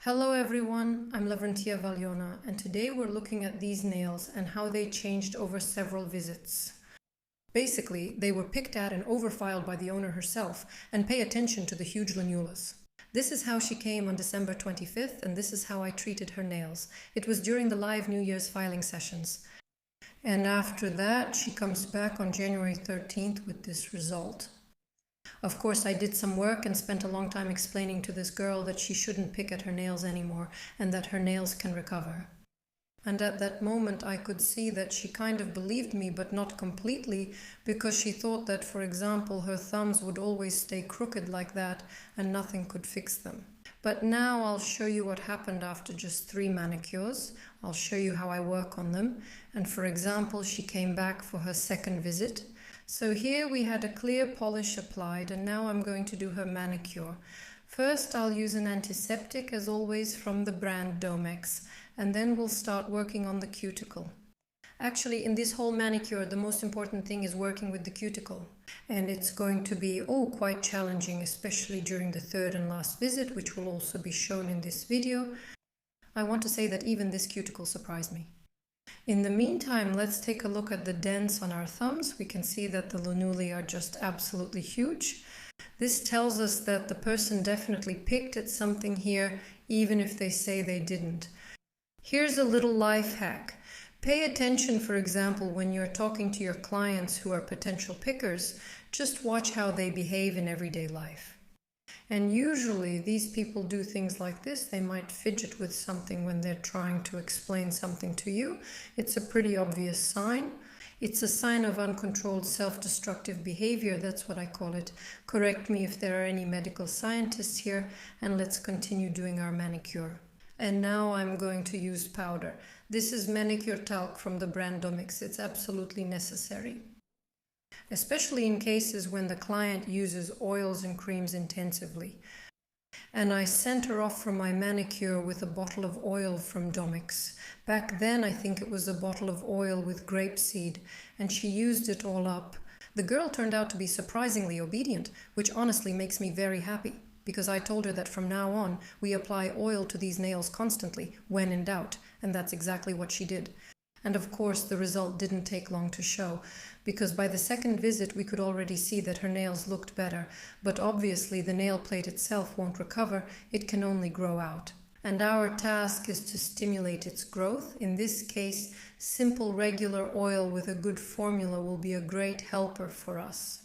Hello everyone, I'm Lavrentia Valiona, and today we're looking at these nails and how they changed over several visits. Basically, they were picked at and overfiled by the owner herself, and pay attention to the huge lanulas. This is how she came on December 25th, and this is how I treated her nails. It was during the live New Year's filing sessions. And after that, she comes back on January 13th with this result. Of course, I did some work and spent a long time explaining to this girl that she shouldn't pick at her nails anymore and that her nails can recover. And at that moment, I could see that she kind of believed me, but not completely, because she thought that, for example, her thumbs would always stay crooked like that and nothing could fix them. But now I'll show you what happened after just 3 manicures. I'll show you how I work on them. And for example, she came back for her second visit. So here we had a clear polish applied, and now I'm going to do her manicure. First, I'll use an antiseptic, as always, from the brand Domex, and then we'll start working on the cuticle. Actually, in this whole manicure, the most important thing is working with the cuticle. And it's going to be, quite challenging, especially during the third and last visit, which will also be shown in this video. I want to say that even this cuticle surprised me. In the meantime, let's take a look at the dents on our thumbs. We can see that the lanuli are just absolutely huge. This tells us that the person definitely picked at something here, even if they say they didn't. Here's a little life hack. Pay attention, for example, when you're talking to your clients who are potential pickers. Just watch how they behave in everyday life. And usually these people do things like this. They might fidget with something when they're trying to explain something to you. It's a pretty obvious sign. It's a sign of uncontrolled self-destructive behavior. That's what I call it. Correct me if there are any medical scientists here, and let's continue doing our manicure. And now I'm going to use powder. This is Manicure talc from the brand Domex. It's absolutely necessary, especially in cases when the client uses oils and creams intensively. And I sent her off from my manicure with a bottle of oil from Domex. Back then, I think it was a bottle of oil with grapeseed, and she used it all up. The girl turned out to be surprisingly obedient, which honestly makes me very happy, because I told her that from now on, we apply oil to these nails constantly, when in doubt, and that's exactly what she did. And of course, the result didn't take long to show, because by the second visit, we could already see that her nails looked better. But obviously, the nail plate itself won't recover, it can only grow out. And our task is to stimulate its growth. In this case, simple regular oil with a good formula will be a great helper for us.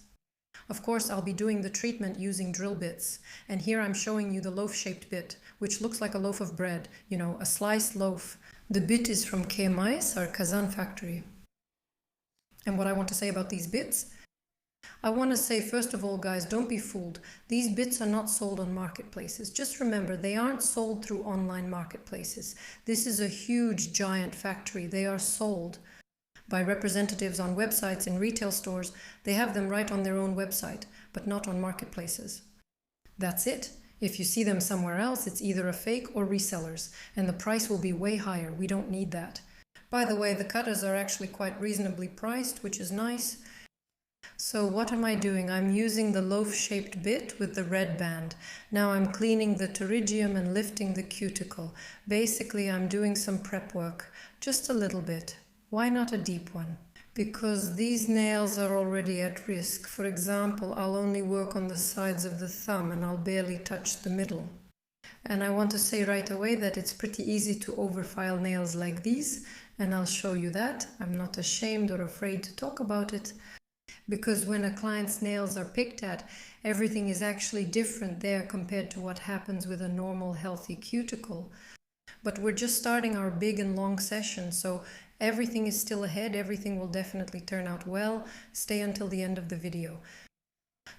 Of course, I'll be doing the treatment using drill bits. And here I'm showing you the loaf-shaped bit, which looks like a loaf of bread, a sliced loaf. The bit is from KMI's, our Kazan factory. And what I want to say about these bits? I want to say, first of all, guys, don't be fooled. These bits are not sold on marketplaces. Just remember, they aren't sold through online marketplaces. This is a huge, giant factory. They are sold by representatives on websites and retail stores. They have them right on their own website, but not on marketplaces. That's it. If you see them somewhere else, it's either a fake or resellers, and the price will be way higher. We don't need that. By the way, the cutters are actually quite reasonably priced, which is nice. So what am I doing? I'm using the loaf-shaped bit with the red band. Now I'm cleaning the pterygium and lifting the cuticle. Basically, I'm doing some prep work, just a little bit. Why not a deep one? Because these nails are already at risk. For example, I'll only work on the sides of the thumb and I'll barely touch the middle. And I want to say right away that it's pretty easy to overfile nails like these, and I'll show you that. I'm not ashamed or afraid to talk about it, because when a client's nails are picked at, everything is actually different there compared to what happens with a normal healthy cuticle. But we're just starting our big and long session, so everything is still ahead. Everything will definitely turn out well. Stay until the end of the video.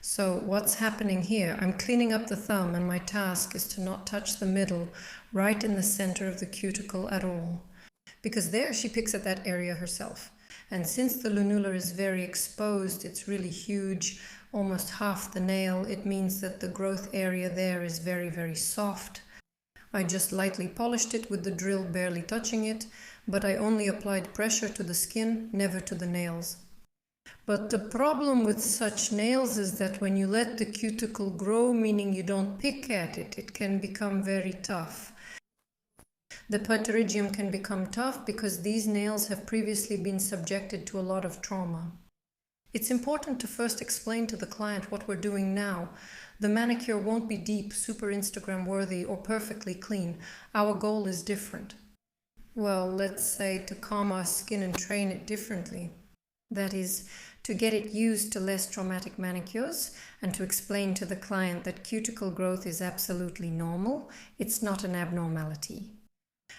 So what's happening here? I'm cleaning up the thumb, and my task is to not touch the middle, right in the center of the cuticle at all. Because there she picks at that area herself. And since the lunula is very exposed, it's really huge, almost half the nail, it means that the growth area there is very, very soft. I just lightly polished it with the drill, barely touching it, but I only applied pressure to the skin, never to the nails. But the problem with such nails is that when you let the cuticle grow, meaning you don't pick at it, it can become very tough. The pterygium can become tough because these nails have previously been subjected to a lot of trauma. It's important to first explain to the client what we're doing now. The manicure won't be deep, super Instagram worthy, or perfectly clean. Our goal is different. Well, let's say to calm our skin and train it differently. That is, to get it used to less traumatic manicures and to explain to the client that cuticle growth is absolutely normal. It's not an abnormality.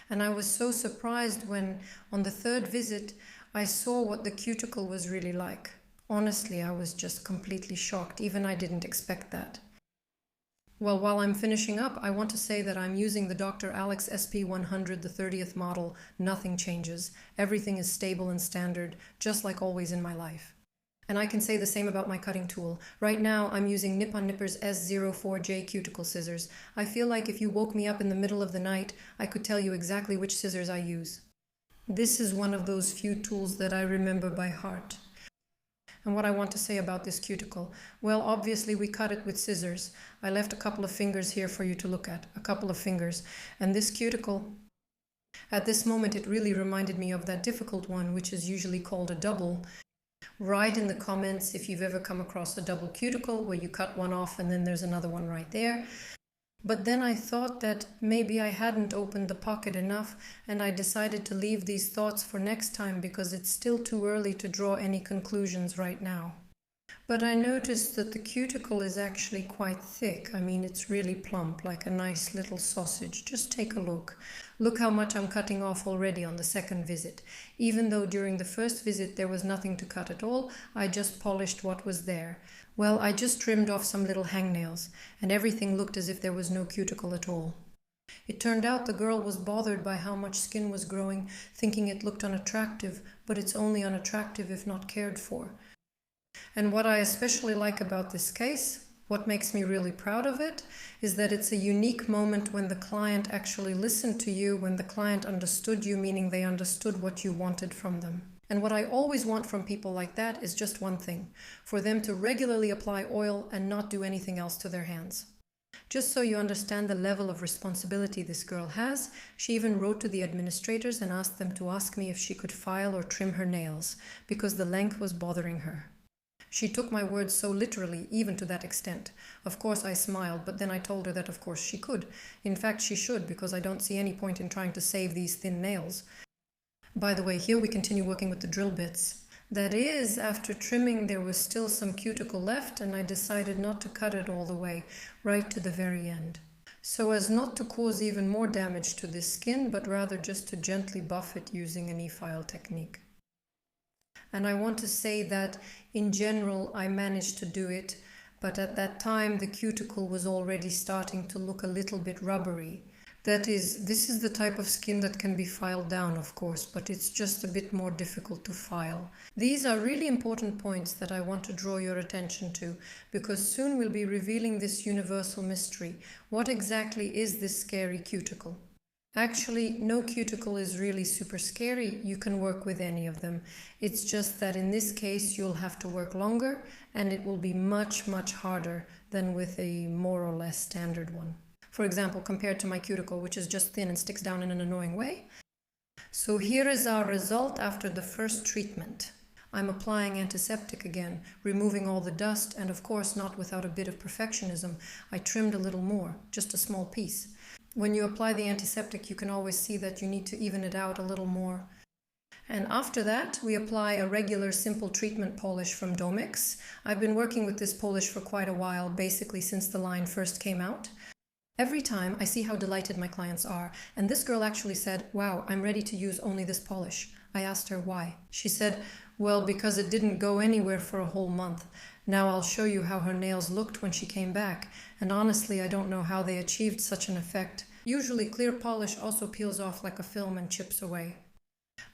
And I was so surprised when, on the third visit, I saw what the cuticle was really like. Honestly, I was just completely shocked. Even I didn't expect that. Well, while I'm finishing up, I want to say that I'm using the Dr. Alex SP100, the 30th model. Nothing changes. Everything is stable and standard, just like always in my life. And I can say the same about my cutting tool. Right now, I'm using Nippon Nipper's S04J cuticle scissors. I feel like if you woke me up in the middle of the night, I could tell you exactly which scissors I use. This is one of those few tools that I remember by heart. And what I want to say about this cuticle. Well, obviously we cut it with scissors. I left a couple of fingers here for you to look at. A couple of fingers. And this cuticle, at this moment, it really reminded me of that difficult one, which is usually called a double. Write in the comments if you've ever come across a double cuticle where you cut one off and then there's another one right there. But then I thought that maybe I hadn't opened the pocket enough, and I decided to leave these thoughts for next time because it's still too early to draw any conclusions right now. But I noticed that the cuticle is actually quite thick. I mean, it's really plump, like a nice little sausage. Just take a look. Look how much I'm cutting off already on the second visit. Even though during the first visit there was nothing to cut at all, I just polished what was there. Well, I just trimmed off some little hangnails, and everything looked as if there was no cuticle at all. It turned out the girl was bothered by how much skin was growing, thinking it looked unattractive, but it's only unattractive if not cared for. And what I especially like about this case, what makes me really proud of it, is that it's a unique moment when the client actually listened to you, when the client understood you, meaning they understood what you wanted from them. And what I always want from people like that is just one thing, for them to regularly apply oil and not do anything else to their hands. Just so you understand the level of responsibility this girl has, she even wrote to the administrators and asked them to ask me if she could file or trim her nails, because the length was bothering her. She took my words so literally, even to that extent. Of course I smiled, but then I told her that of course she could. In fact, she should, because I don't see any point in trying to save these thin nails. By the way, here we continue working with the drill bits. That is, after trimming there was still some cuticle left, and I decided not to cut it all the way, right to the very end. So as not to cause even more damage to this skin, but rather just to gently buff it using an e-file technique. And I want to say that in general I managed to do it, but at that time the cuticle was already starting to look a little bit rubbery. That is, this is the type of skin that can be filed down, of course, but it's just a bit more difficult to file. These are really important points that I want to draw your attention to, because soon we'll be revealing this universal mystery. What exactly is this scary cuticle? Actually, no cuticle is really super scary. You can work with any of them. It's just that in this case you'll have to work longer, and it will be much, much harder than with a more or less standard one. For example, compared to my cuticle, which is just thin and sticks down in an annoying way. So here is our result after the first treatment. I'm applying antiseptic again, removing all the dust, and of course not without a bit of perfectionism. I trimmed a little more, just a small piece. When you apply the antiseptic, you can always see that you need to even it out a little more. And after that, we apply a regular simple treatment polish from Domix. I've been working with this polish for quite a while, basically since the line first came out. Every time I see how delighted my clients are, and this girl actually said, "Wow, I'm ready to use only this polish." I asked her why. She said, "Well, because it didn't go anywhere for a whole month. Now I'll show you how her nails looked when she came back, and honestly I don't know how they achieved such an effect. Usually clear polish also peels off like a film and chips away.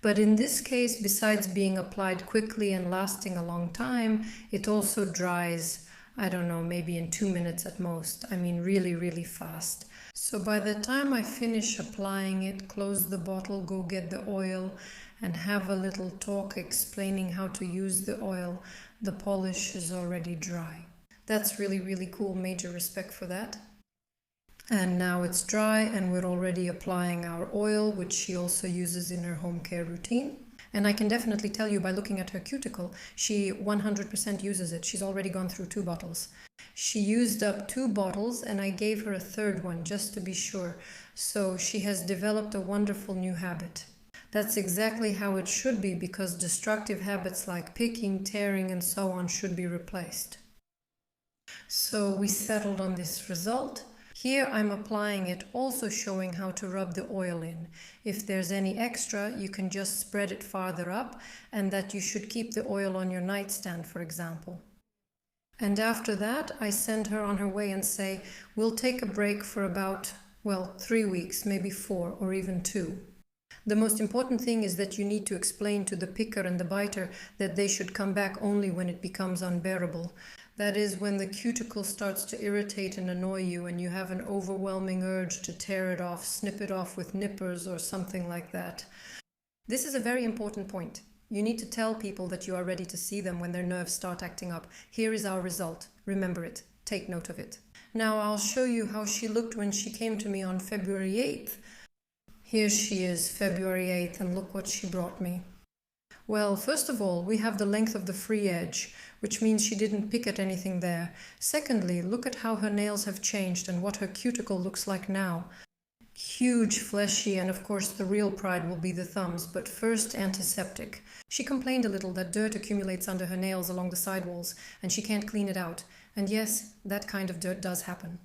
But in this case, besides being applied quickly and lasting a long time, it also dries, I don't know, maybe in 2 minutes at most. I mean, really, really fast. So by the time I finish applying it, close the bottle, go get the oil, and have a little talk explaining how to use the oil. The polish is already dry. That's really, really cool. Major respect for that. And now it's dry and we're already applying our oil, which she also uses in her home care routine. And I can definitely tell you by looking at her cuticle, she 100% uses it. She's already gone through 2 bottles. She used up 2 bottles and I gave her a 3rd one just to be sure. So she has developed a wonderful new habit. That's exactly how it should be, because destructive habits like picking, tearing, and so on should be replaced. So we settled on this result. Here I'm applying it, also showing how to rub the oil in. If there's any extra, you can just spread it farther up, and that you should keep the oil on your nightstand, for example. And after that, I send her on her way and say, we'll take a break for about, 3 weeks, maybe 4 or even 2. The most important thing is that you need to explain to the picker and the biter that they should come back only when it becomes unbearable. That is, when the cuticle starts to irritate and annoy you and you have an overwhelming urge to tear it off, snip it off with nippers or something like that. This is a very important point. You need to tell people that you are ready to see them when their nerves start acting up. Here is our result. Remember it. Take note of it. Now I'll show you how she looked when she came to me on February 8th. Here she is, February 8th, and look what she brought me. Well, first of all, we have the length of the free edge, which means she didn't pick at anything there. Secondly, look at how her nails have changed and what her cuticle looks like now. Huge, fleshy, and of course the real pride will be the thumbs, but first antiseptic. She complained a little that dirt accumulates under her nails along the sidewalls and she can't clean it out. And yes, that kind of dirt does happen.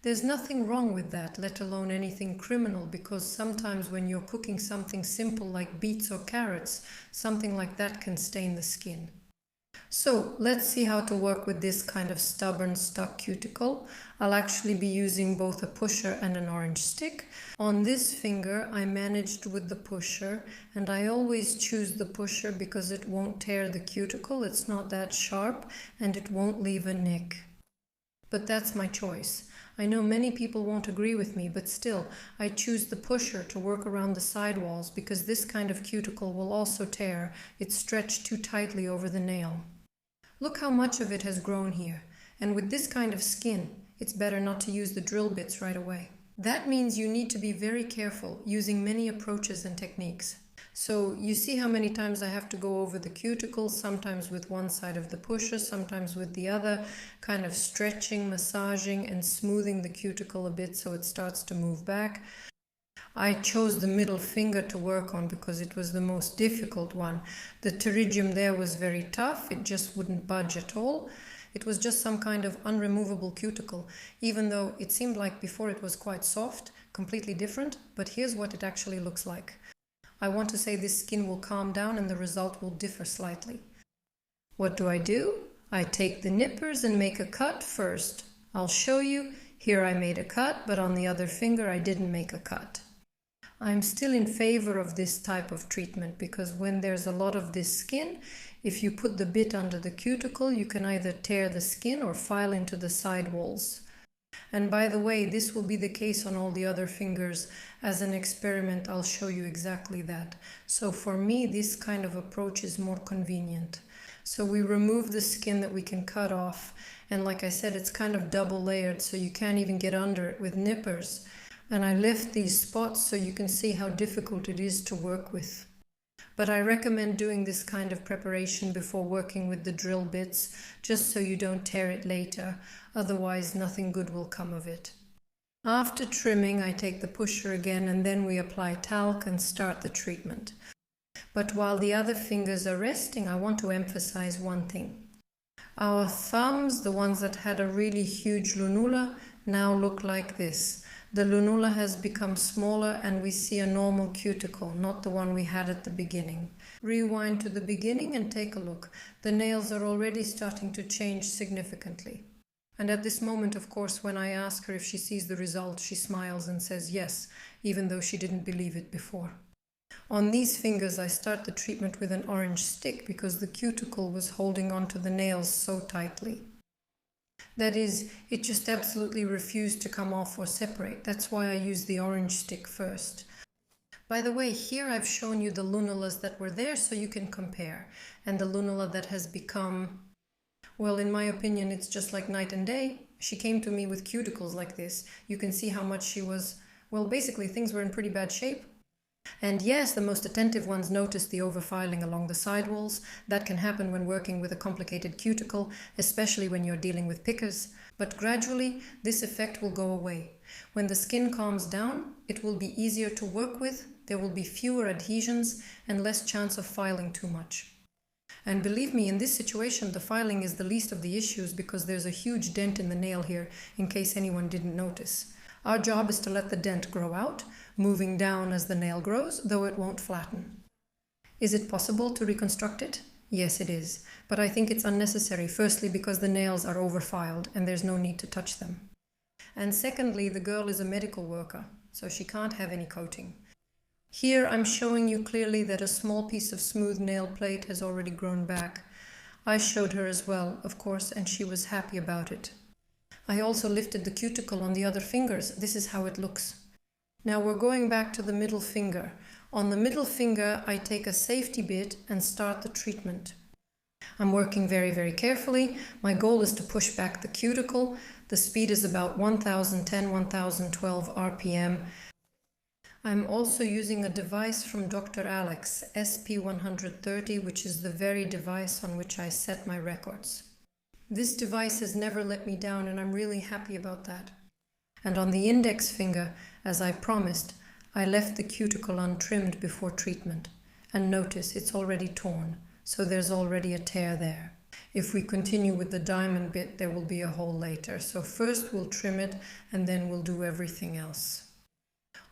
There's nothing wrong with that, let alone anything criminal, because sometimes when you're cooking something simple like beets or carrots, something like that can stain the skin. So let's see how to work with this kind of stubborn, stuck cuticle. I'll actually be using both a pusher and an orange stick. On this finger, I managed with the pusher, and I always choose the pusher because it won't tear the cuticle, it's not that sharp, and it won't leave a nick. But that's my choice. I know many people won't agree with me, but still, I choose the pusher to work around the sidewalls because this kind of cuticle will also tear. It's stretched too tightly over the nail. Look how much of it has grown here. And with this kind of skin, it's better not to use the drill bits right away. That means you need to be very careful, using many approaches and techniques. So you see how many times I have to go over the cuticle, sometimes with one side of the pusher, sometimes with the other, kind of stretching, massaging, and smoothing the cuticle a bit so it starts to move back. I chose the middle finger to work on because it was the most difficult one. The pterygium there was very tough, it just wouldn't budge at all. It was just some kind of unremovable cuticle, even though it seemed like before it was quite soft, completely different, but here's what it actually looks like. I want to say this skin will calm down and the result will differ slightly. What do? I take the nippers and make a cut first. I'll show you. Here I made a cut, but on the other finger I didn't make a cut. I'm still in favor of this type of treatment because when there's a lot of this skin, if you put the bit under the cuticle, you can either tear the skin or file into the side walls. And by the way, this will be the case on all the other fingers. As an experiment, I'll show you exactly that. So for me, this kind of approach is more convenient. So we remove the skin that we can cut off. And like I said, it's kind of double layered, so you can't even get under it with nippers. And I left these spots so you can see how difficult it is to work with. But I recommend doing this kind of preparation before working with the drill bits, just so you don't tear it later. Otherwise, nothing good will come of it. After trimming, I take the pusher again and then we apply talc and start the treatment. But while the other fingers are resting, I want to emphasize one thing. Our thumbs, the ones that had a really huge lunula, now look like this. The lunula has become smaller and we see a normal cuticle, not the one we had at the beginning. Rewind to the beginning and take a look. The nails are already starting to change significantly. And at this moment, of course, when I ask her if she sees the result, she smiles and says yes, even though she didn't believe it before. On these fingers, I start the treatment with an orange stick because the cuticle was holding onto the nails so tightly. That is, it just absolutely refused to come off or separate. That's why I use the orange stick first. By the way, here I've shown you the lunulas that were there so you can compare. And the lunula that has become, well, in my opinion, it's just like night and day. She came to me with cuticles like this. You can see how much she was, well, basically things were in pretty bad shape. And yes, the most attentive ones noticed the overfiling along the sidewalls. That can happen when working with a complicated cuticle, especially when you're dealing with pickers. But gradually, this effect will go away. When the skin calms down, it will be easier to work with, there will be fewer adhesions and less chance of filing too much. And believe me, in this situation, the filing is the least of the issues because there's a huge dent in the nail here, in case anyone didn't notice. Our job is to let the dent grow out, moving down as the nail grows, though it won't flatten. Is it possible to reconstruct it? Yes, it is. But I think it's unnecessary, firstly because the nails are overfiled and there's no need to touch them. And secondly, the girl is a medical worker, so she can't have any coating. Here I'm showing you clearly that a small piece of smooth nail plate has already grown back. I showed her as well, of course, and she was happy about it. I also lifted the cuticle on the other fingers. This is how it looks. Now we're going back to the middle finger. On the middle finger, I take a safety bit and start the treatment. I'm working very, very carefully. My goal is to push back the cuticle. The speed is about 1010, 1012 RPM. I'm also using a device from Dr. Alex, SP130, which is the very device on which I set my records. This device has never let me down and I'm really happy about that. And on the index finger, as I promised, I left the cuticle untrimmed before treatment. And notice it's already torn, so there's already a tear there. If we continue with the diamond bit, there will be a hole later. So first we'll trim it and then we'll do everything else.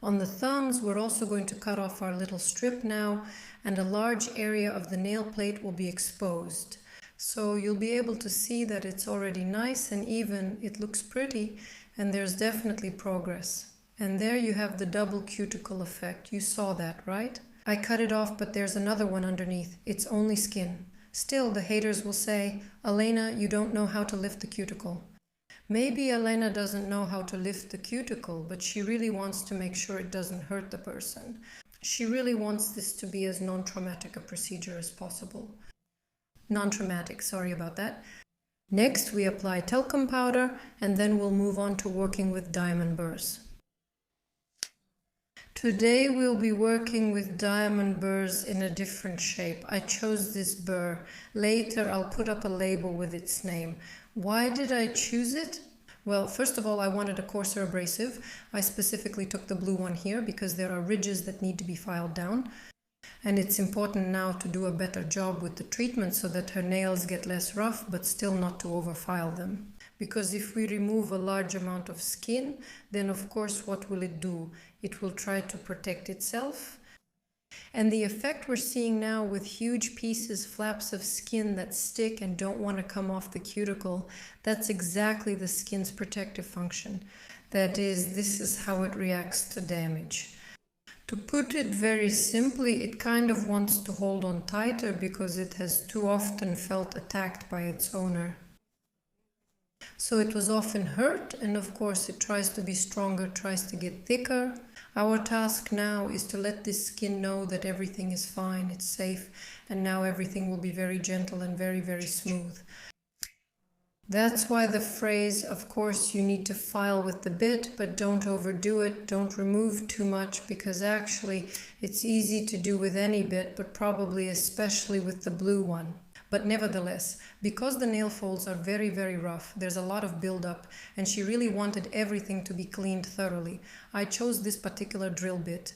On the thumbs, we're also going to cut off our little strip now, and a large area of the nail plate will be exposed. So you'll be able to see that it's already nice and even, it looks pretty, and there's definitely progress. And there you have the double cuticle effect. You saw that, right? I cut it off, but there's another one underneath. It's only skin. Still, the haters will say, Elena, you don't know how to lift the cuticle. Maybe Elena doesn't know how to lift the cuticle, but she really wants to make sure it doesn't hurt the person. She really wants this to be as non-traumatic a procedure as possible. Non-traumatic, sorry about that. Next, we apply talcum powder, and then we'll move on to working with diamond burrs. Today we'll be working with diamond burrs in a different shape. I chose this burr. Later I'll put up a label with its name. Why did I choose it? Well, first of all, I wanted a coarser abrasive. I specifically took the blue one here because there are ridges that need to be filed down. And it's important now to do a better job with the treatment so that her nails get less rough, but still not to overfile them. Because if we remove a large amount of skin, then of course what will it do? It will try to protect itself. And the effect we're seeing now with huge pieces, flaps of skin that stick and don't want to come off the cuticle, that's exactly the skin's protective function. That is, this is how it reacts to damage. To put it very simply, it kind of wants to hold on tighter because it has too often felt attacked by its owner. So it was often hurt, and of course it tries to be stronger, tries to get thicker. Our task now is to let this skin know that everything is fine, it's safe, and now everything will be very gentle and very, very smooth. That's why the phrase, of course, you need to file with the bit, but don't overdo it, don't remove too much, because actually it's easy to do with any bit, but probably especially with the blue one. But nevertheless, because the nail folds are very, very rough, there's a lot of buildup, and she really wanted everything to be cleaned thoroughly. I chose this particular drill bit.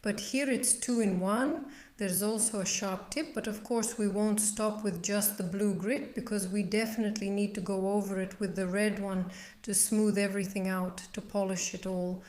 But here it's 2-in-1. There's also a sharp tip, but of course we won't stop with just the blue grit because we definitely need to go over it with the red one to smooth everything out, to polish it all.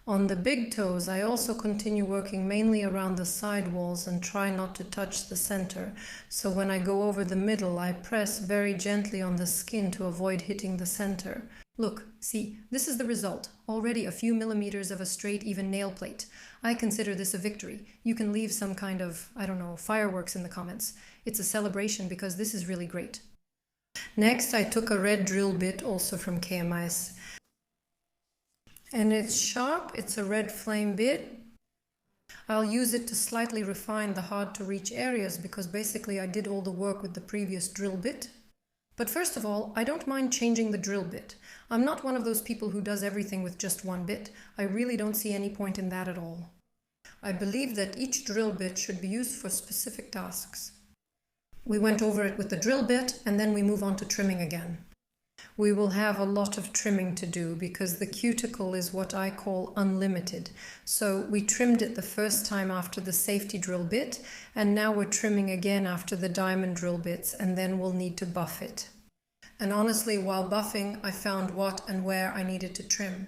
On the big toes, I also continue working mainly around the side walls and try not to touch the center. So when I go over the middle, I press very gently on the skin to avoid hitting the center. Look, see, this is the result. Already a few millimeters of a straight, even nail plate. I consider this a victory. You can leave some kind of, I don't know, fireworks in the comments. It's a celebration because this is really great. Next, I took a red drill bit, also from KMIS. And it's sharp, it's a red flame bit. I'll use it to slightly refine the hard-to-reach areas because basically I did all the work with the previous drill bit. But first of all, I don't mind changing the drill bit. I'm not one of those people who does everything with just one bit. I really don't see any point in that at all. I believe that each drill bit should be used for specific tasks. We went over it with the drill bit and then we move on to trimming again. We will have a lot of trimming to do because the cuticle is what I call unlimited. So we trimmed it the first time after the safety drill bit, and now we're trimming again after the diamond drill bits, and then we'll need to buff it. And honestly, while buffing, I found what and where I needed to trim.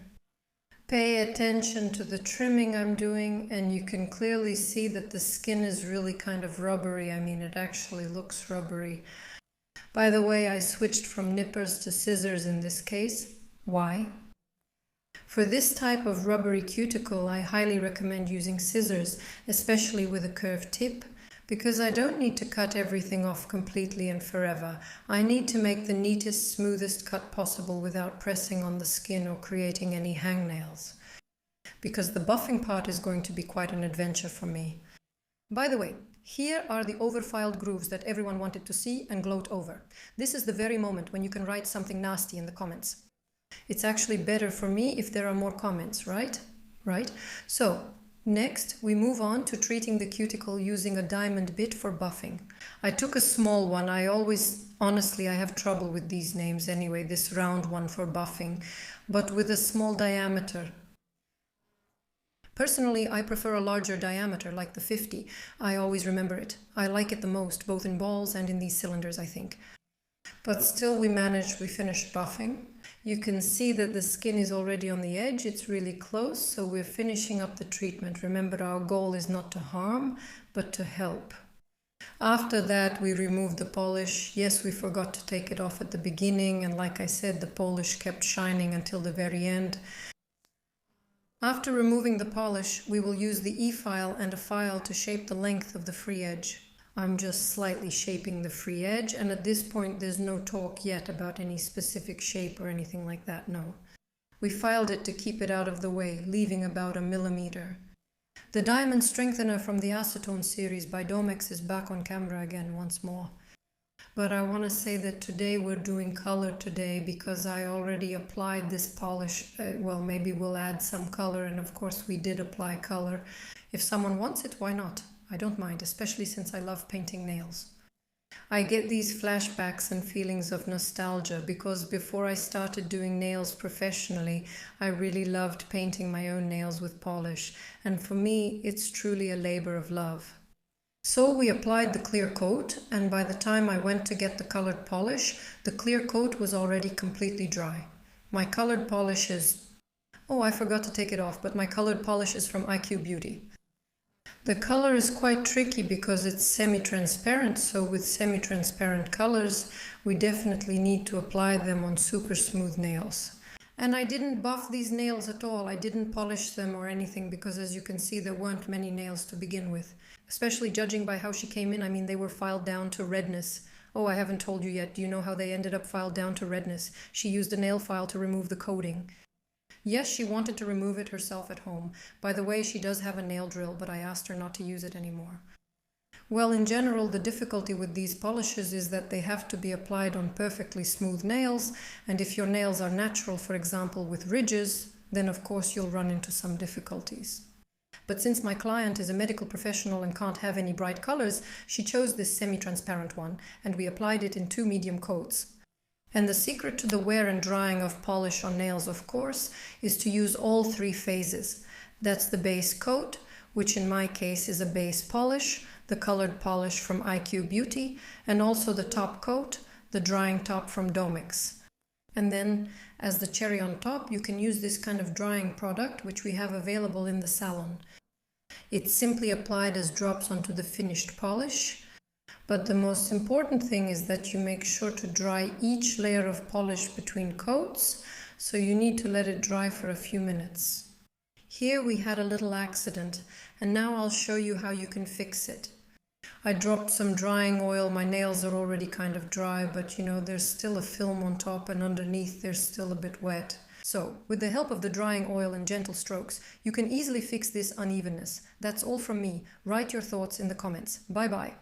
Pay attention to the trimming I'm doing, and you can clearly see that the skin is really kind of rubbery. I mean, it actually looks rubbery. By the way, I switched from nippers to scissors in this case. Why? For this type of rubbery cuticle, I highly recommend using scissors, especially with a curved tip, because I don't need to cut everything off completely and forever. I need to make the neatest, smoothest cut possible without pressing on the skin or creating any hangnails, because the buffing part is going to be quite an adventure for me. By the way, here are the overfiled grooves that everyone wanted to see and gloat over. This is the very moment when you can write something nasty in the comments. It's actually better for me if there are more comments, right? Right? So, next we move on to treating the cuticle using a diamond bit for buffing. I took a small one. Honestly, I have trouble with these names anyway, this round one for buffing, but with a small diameter. Personally, I prefer a larger diameter, like the 50. I always remember it. I like it the most, both in balls and in these cylinders, I think. But still we finished buffing. You can see that the skin is already on the edge. It's really close, so we're finishing up the treatment. Remember, our goal is not to harm, but to help. After that, we removed the polish. Yes, we forgot to take it off at the beginning, and like I said, the polish kept shining until the very end. After removing the polish, we will use the E-file and a file to shape the length of the free edge. I'm just slightly shaping the free edge, and at this point there's no talk yet about any specific shape or anything like that, no. We filed it to keep it out of the way, leaving about 1 millimeter. The diamond strengthener from the acetone series by Domex is back on camera again once more. But I want to say that today we're doing color today because I already applied this polish. Well, maybe we'll add some color, and of course we did apply color. If someone wants it, why not? I don't mind, especially since I love painting nails. I get these flashbacks and feelings of nostalgia because before I started doing nails professionally, I really loved painting my own nails with polish, and for me it's truly a labor of love. So we applied the clear coat, and by the time I went to get the colored polish, the clear coat was already completely dry. My colored polish is... Oh, I forgot to take it off, but my colored polish is from IQ Beauty. The color is quite tricky because it's semi-transparent, so with semi-transparent colors, we definitely need to apply them on super smooth nails. And I didn't buff these nails at all. I didn't polish them or anything because, as you can see, there weren't many nails to begin with. Especially judging by how she came in, I mean, they were filed down to redness. Oh, I haven't told you yet. Do you know how they ended up filed down to redness? She used a nail file to remove the coating. Yes, she wanted to remove it herself at home. By the way, she does have a nail drill, but I asked her not to use it anymore. Well, in general, the difficulty with these polishes is that they have to be applied on perfectly smooth nails, and if your nails are natural, for example, with ridges, then of course you'll run into some difficulties. But since my client is a medical professional and can't have any bright colors, she chose this semi-transparent one, and we applied it in 2 medium coats. And the secret to the wear and drying of polish on nails, of course, is to use all 3 phases. That's the base coat, which in my case is a base polish, the colored polish from IQ Beauty, and also the top coat, the drying top from Domex. And then, as the cherry on top, you can use this kind of drying product, which we have available in the salon. It's simply applied as drops onto the finished polish. But the most important thing is that you make sure to dry each layer of polish between coats, so you need to let it dry for a few minutes. Here we had a little accident, and now I'll show you how you can fix it. I dropped some drying oil. My nails are already kind of dry, but you know, there's still a film on top, and underneath they're still a bit wet. So, with the help of the drying oil and gentle strokes, you can easily fix this unevenness. That's all from me. Write your thoughts in the comments. Bye bye.